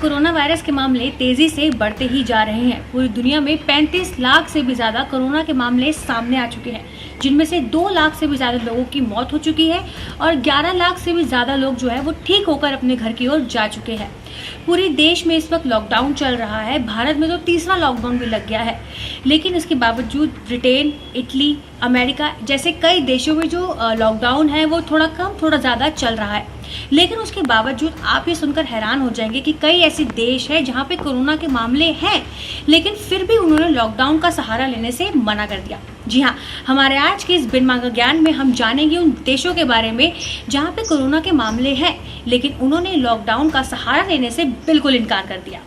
Corona virus के मामले तेजी से बढ़ते ही जा रहे हैं। पूरी दुनिया में 35 लाख से भी ज्यादा कोरोना के मामले सामने आ चुके हैं, जिनमें से 2 लाख से भी ज्यादा लोगों की मौत हो चुकी है और 11 लाख से भी ज्यादा लोग जो है वो ठीक होकर अपने घर की ओर जा चुके हैं। पूरे देश में इस वक्त लॉकडाउन चल रहा है। भारत में तो तीसरा लॉकडाउन भी लग गया है, लेकिन इसके बावजूद ब्रिटेन, इटली, अमेरिका जैसे कई देशों में जो लॉकडाउन है वो थोड़ा कम थोड़ा ज्यादा चल रहा है। लेकिन उसके बावजूद आप ये सुनकर हैरान हो जाएंगे कि कई ऐसे देश हैं जहां पे कोरोना के मामले हैं, लेकिन फिर भी उन्होंने लॉकडाउन का सहारा लेने से मना कर दिया। जी हाँ, हमारे आज के इस बिन मांगा ज्ञान में हम जानेंगे उन देशों के बारे में जहां पे कोरोना के मामले हैं, लेकिन उन्होंने लॉकडाउन का सहारा लेने से बिल्कुल इनकार कर दिया।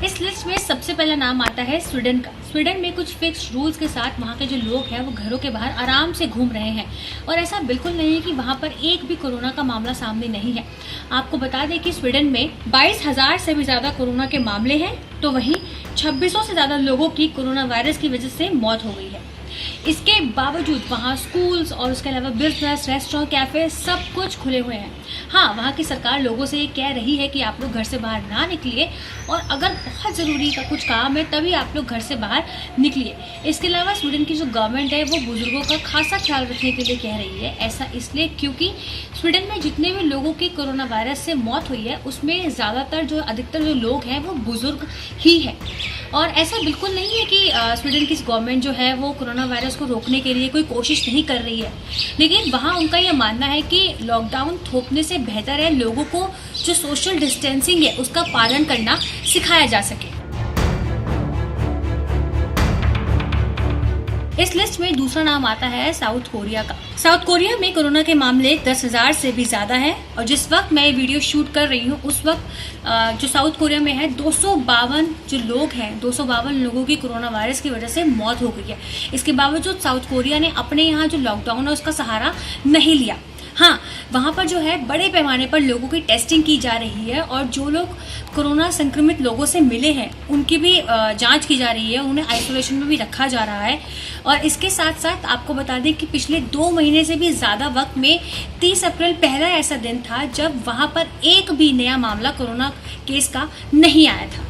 इस लिस्ट में सबसे पहला नाम आता है स्वीडन का। स्वीडन में कुछ फिक्स रूल्स के साथ वहाँ के जो लोग हैं वो घरों के बाहर आराम से घूम रहे हैं और ऐसा बिल्कुल नहीं है कि वहाँ पर एक भी कोरोना का मामला सामने नहीं है। आपको बता दें कि स्वीडन में 22,000 से भी ज्यादा कोरोना के मामले हैं, तो वहीं 2600 से ज्यादा लोगों की कोरोना वायरस की वजह से मौत हो गई है। इसके बावजूद वहाँ स्कूल्स और उसके अलावा बिजनेस, रेस्टोरेंट, कैफे सब कुछ खुले हुए हैं। हाँ, वहाँ की सरकार लोगों से ये कह रही है कि आप लोग घर से बाहर ना निकलिए और अगर बहुत ज़रूरी का कुछ काम है तभी आप लोग घर से बाहर निकलिए। इसके अलावा स्वीडन की जो गवर्नमेंट है वो बुजुर्गों का खासा ख्याल रखने के लिए कह रही है। ऐसा इसलिए क्योंकि स्वीडन में जितने भी लोगों की कोरोना वायरस से मौत हुई है उसमें ज़्यादातर अधिकतर जो लोग हैं वो बुजुर्ग ही है। और ऐसा बिल्कुल नहीं है कि स्वीडन की गवर्नमेंट जो है वो कोरोना वायरस को रोकने के लिए कोई कोशिश नहीं कर रही है, लेकिन वहाँ उनका यह मानना है कि लॉकडाउन थोपने से बेहतर है लोगों को जो सोशल डिस्टेंसिंग है उसका पालन करना सिखाया जा सके। इस लिस्ट में दूसरा नाम आता है साउथ कोरिया का। साउथ कोरिया में कोरोना के मामले 10,000 से भी ज्यादा हैं और जिस वक्त मैं ये वीडियो शूट कर रही हूँ उस वक्त जो साउथ कोरिया में है 252 जो लोग हैं, 252 लोगों की कोरोना वायरस की वजह से मौत हो गई है। इसके बावजूद साउथ कोरिया ने अपने यहाँ जो लॉकडाउन है उसका सहारा नहीं लिया। हाँ, वहाँ पर जो है बड़े पैमाने पर लोगों की टेस्टिंग की जा रही है और जो लोग कोरोना संक्रमित लोगों से मिले हैं उनकी भी जांच की जा रही है, उन्हें आइसोलेशन में भी रखा जा रहा है। और इसके साथ साथ आपको बता दें कि पिछले 2 महीने से भी ज़्यादा वक्त में 30 अप्रैल पहला ऐसा दिन था जब वहाँ पर एक भी नया मामला कोरोना केस का नहीं आया था।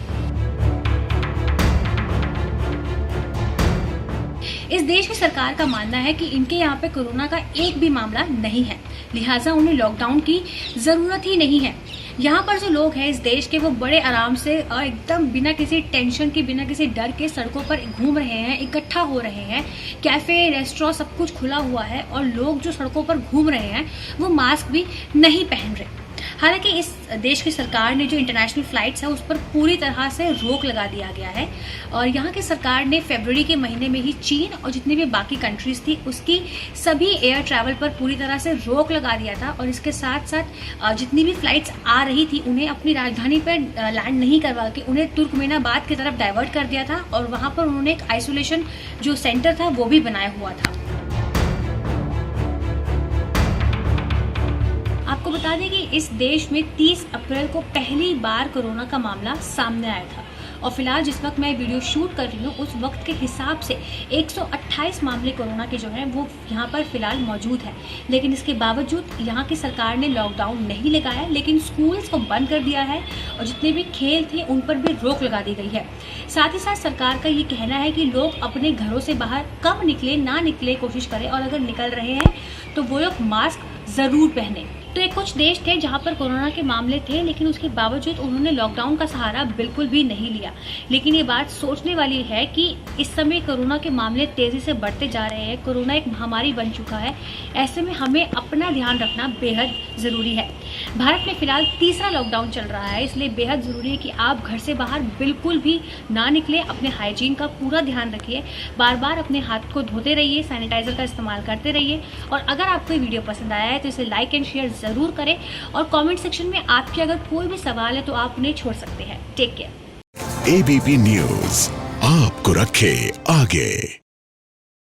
इस देश की सरकार का मानना है कि इनके यहाँ पे कोरोना का एक भी मामला नहीं है, लिहाजा उन्हें लॉकडाउन की जरूरत ही नहीं है। यहाँ पर जो लोग हैं इस देश के वो बड़े आराम से और एकदम बिना किसी टेंशन के, बिना किसी डर के सड़कों पर घूम रहे हैं, इकट्ठा हो रहे हैं। कैफे, रेस्टोरेंट सब कुछ खुला हुआ है और लोग जो सड़कों पर घूम रहे हैं वो मास्क भी नहीं पहन रहे। हालांकि इस देश की सरकार ने जो इंटरनेशनल फ्लाइट्स है उस पर पूरी तरह से रोक लगा दिया गया है और यहाँ की सरकार ने फरवरी के महीने में ही चीन और जितनी भी बाकी कंट्रीज थी उसकी सभी एयर ट्रैवल पर पूरी तरह से रोक लगा दिया था और इसके साथ साथ जितनी भी फ्लाइट्स आ रही थी उन्हें अपनी राजधानी पर लैंड नहीं करवा के उन्हें तुर्कमेनाबाद की तरफ डाइवर्ट कर दिया था और वहाँ पर उन्होंने एक आइसोलेशन जो सेंटर था वो भी बनाया हुआ था। आपको बता दें कि इस देश में 30 अप्रैल को पहली बार कोरोना का मामला सामने आया था और फिलहाल जिस वक्त मैं वीडियो शूट कर रही हूँ उस वक्त के हिसाब से 128 मामले कोरोना के जो हैं वो यहाँ पर फिलहाल मौजूद है। लेकिन इसके बावजूद यहाँ की सरकार ने लॉकडाउन नहीं लगाया, लेकिन स्कूल्स को बंद कर दिया है और जितने भी खेल थे उन पर भी रोक लगा दी गई है। साथ ही साथ सरकार का ये कहना है कि लोग अपने घरों से बाहर कम निकले, ना निकले कोशिश करें और अगर निकल रहे हैं तो वो लोग मास्क जरूर पहने। तो एक कुछ देश थे जहां पर कोरोना के मामले थे, लेकिन उसके बावजूद उन्होंने लॉकडाउन का सहारा बिल्कुल भी नहीं लिया। लेकिन ये बात सोचने वाली है कि इस समय कोरोना के मामले तेजी से बढ़ते जा रहे हैं, कोरोना एक महामारी बन चुका है। ऐसे में हमें अपना ध्यान रखना बेहद जरूरी है। भारत में फिलहाल तीसरा लॉकडाउन चल रहा है, इसलिए बेहद जरूरी है कि आप घर से बाहर बिल्कुल भी ना निकले, अपने हाइजीन का पूरा ध्यान रखिए, बार बार अपने हाथ को धोते रहिए, सैनिटाइजर का इस्तेमाल करते रहिए। और अगर आपको ये वीडियो पसंद आया है तो इसे लाइक एंड शेयर जरूर करें और कमेंट सेक्शन में आपके अगर कोई भी सवाल है तो आप उन्हें छोड़ सकते हैं। Take care. ABP न्यूज आपको रखे आगे।